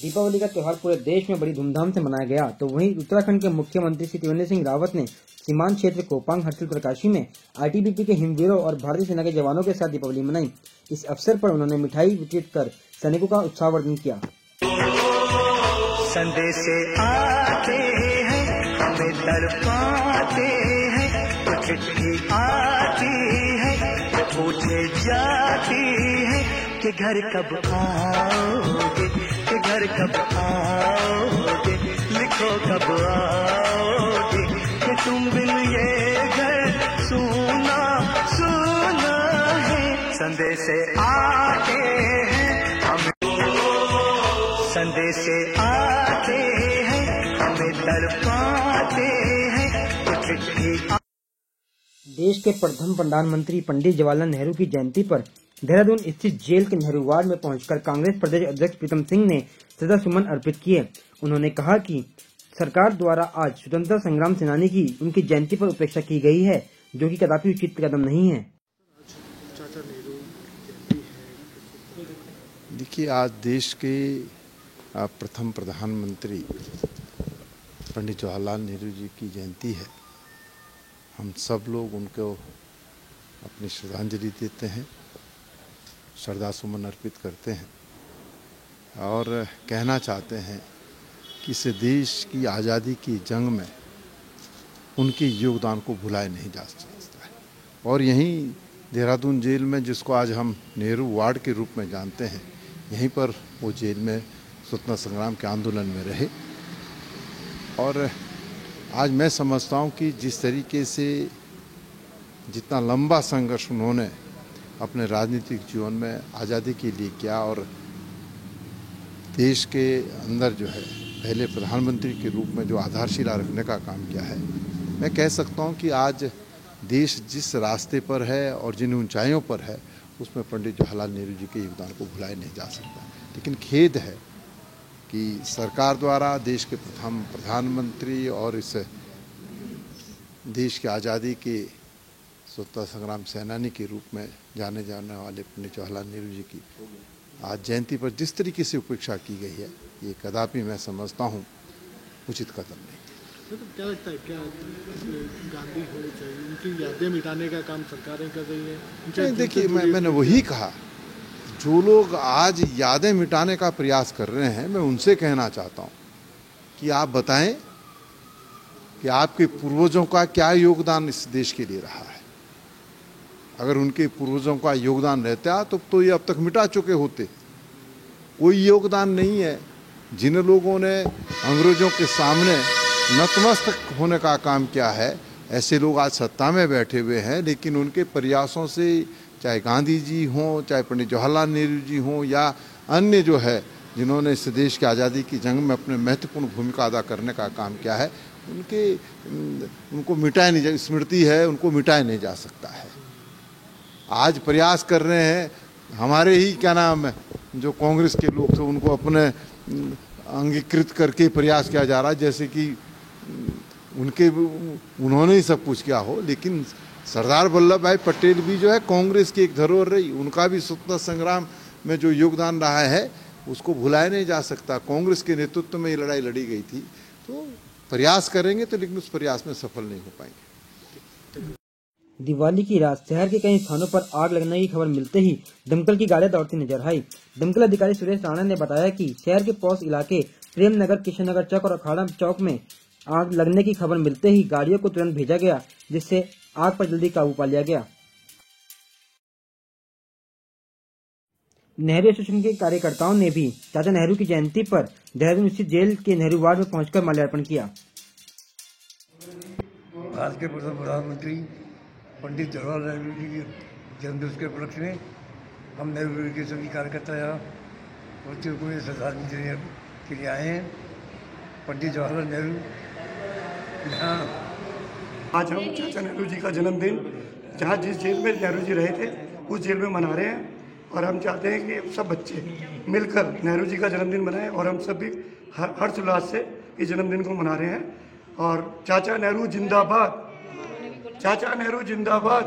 दीपावली का त्योहार पूरे देश में बड़ी धूमधाम से मनाया गया, तो वहीं उत्तराखंड के मुख्यमंत्री श्री त्रिवेंद्र सिंह रावत ने सीमांत क्षेत्र कोपांग हर्षिल प्रकाशी में आईटीबीपी के हिमवीरों और भारतीय सेना के जवानों के साथ दीपावली मनाई। इस अवसर पर उन्होंने मिठाई वितरित कर सैनिकों का उत्साहवर्धन किया। संदेश आते हैं, हमें तड़पाते हैं, तो चिट्ठी आती है, पूछे जाती है कि घर कब आओगे, कि घर कब आओगे, लिखो कब आओगे, कि तुम बिन ये घर सुना सुना है। संदेश आते हैं, हमें संदेश आते हैं, हमें तड़पाते हैं, तो चिट्ठी। देश के प्रथम प्रधानमंत्री पंडित जवाहरलाल नेहरू की जयंती पर देहरादून स्थित जेल के नेहरू वार्ड में पहुंचकर कांग्रेस प्रदेश अध्यक्ष प्रीतम सिंह ने श्रद्धा सुमन अर्पित किए। उन्होंने कहा कि सरकार द्वारा आज स्वतंत्रता संग्राम सेनानी की उनकी जयंती पर उपेक्षा की गई है, जो कि कदापि उचित कदम नहीं है। देखिए, आज देश के प्रथम प्रधानमंत्री पंडित जवाहरलाल नेहरू जी की जयंती है। हम सब लोग उनको अपनी श्रद्धांजलि देते हैं, श्रद्धा सुमन अर्पित करते हैं और कहना चाहते हैं कि इस देश की आज़ादी की जंग में उनके योगदान को भुलाया नहीं जा सकता है। और यहीं देहरादून जेल में, जिसको आज हम नेहरू वार्ड के रूप में जानते हैं, यहीं पर वो जेल में स्वतंत्रता संग्राम के आंदोलन में रहे। और आज मैं समझता हूँ कि जिस तरीके से जितना लंबा संघर्ष उन्होंने अपने राजनीतिक जीवन में आज़ादी के लिए किया और देश के अंदर जो है पहले प्रधानमंत्री के रूप में जो आधारशिला रखने का काम किया है, मैं कह सकता हूँ कि आज देश जिस रास्ते पर है और जिन ऊंचाइयों पर है, उसमें पंडित जवाहरलाल नेहरू जी के योगदान को भुलाया नहीं जा सकता। लेकिन खेद है कि सरकार द्वारा देश के प्रथम प्रधानमंत्री और इस देश की आज़ादी के स्वतंत्रता संग्राम सेनानी के रूप में जाने जाने वाले पंडित जवाहरलाल नेहरू जी की आज जयंती पर जिस तरीके से उपेक्षा की गई है, ये कदापि मैं समझता हूँ उचित कदम नहीं। तो क्या लगता है, क्या गांधी हो चाहिए, उनकी यादें मिटाने का काम सरकारें कर रही है? देखिए, मैंने वही कहा, जो लोग आज यादें मिटाने का प्रयास कर रहे हैं, मैं उनसे कहना चाहता हूँ कि आप बताएं कि आपके पूर्वजों का क्या योगदान इस देश के लिए रहा है। अगर उनके पूर्वजों का योगदान रहता तो ये अब तक मिटा चुके होते। कोई योगदान नहीं है। जिन लोगों ने अंग्रेजों के सामने नतमस्तक होने का काम किया है, ऐसे लोग आज सत्ता में बैठे हुए हैं, लेकिन उनके प्रयासों से, चाहे गांधी जी हों, चाहे पंडित जवाहरलाल नेहरू जी हों या अन्य जो है जिन्होंने इस देश की आज़ादी की जंग में अपने महत्वपूर्ण भूमिका अदा करने का काम किया है, उनको मिटाया नहीं जा, स्मृति है, उनको मिटाया नहीं जा सकता है। आज प्रयास कर रहे हैं हमारे ही क्या नाम है जो कांग्रेस के लोग थे, उनको अपने अंगीकृत करके प्रयास किया जा रहा है, जैसे कि उन्होंने ही सब कुछ किया हो। लेकिन सरदार वल्लभ भाई पटेल भी जो है कांग्रेस की एक धरोहर रही, उनका भी स्वतंत्रता संग्राम में जो योगदान रहा है उसको भुलाया नहीं जा सकता। कांग्रेस के नेतृत्व में ये लड़ाई लड़ी गई थी। तो प्रयास करेंगे तो, लेकिन उस प्रयास में सफल नहीं हो पाएंगे। दिवाली की रात शहर के कई स्थानों पर आग लगने की खबर मिलते ही दमकल की गाड़ियां दौड़ती नजर आई। दमकल अधिकारी सुरेश राणा ने बताया कि शहर के पॉश इलाके प्रेम नगर, किशन नगर चौक और अखाड़ा चौक में आग लगने की खबर मिलते ही गाड़ियों को तुरंत भेजा गया, जिससे आग पर जल्दी काबू पा लिया गया। नेहरू एसोसिएशन के कार्यकर्ताओं ने भी चाचा नेहरू की जयंती पर देहरादून स्थित जेल के नेहरू वार्ड में पहुंचकर माल्यार्पण किया। भारत के प्रथम प्रधानमंत्री पंडित जवाहरलाल नेहरू जी के जन्मदिवस के उपलक्ष्य में हम नेहरू के सभी कार्यकर्ता यहाँ बच्चों को श्रद्धांजलि देने के लिए आए हैं। पंडित जवाहरलाल नेहरू यहाँ आज हम चाचा नेहरू जी का जन्मदिन जहाँ जिस जेल में नेहरू जी रहे थे उस जेल में मना रहे हैं, और हम चाहते हैं कि सब बच्चे मिलकर नेहरू जी का जन्मदिन मनाएं और हम सब भी हर्षोल्लास से इस जन्मदिन को मना रहे हैं। और चाचा नेहरू जिंदाबाद, चाचा नेहरू जिंदाबाद।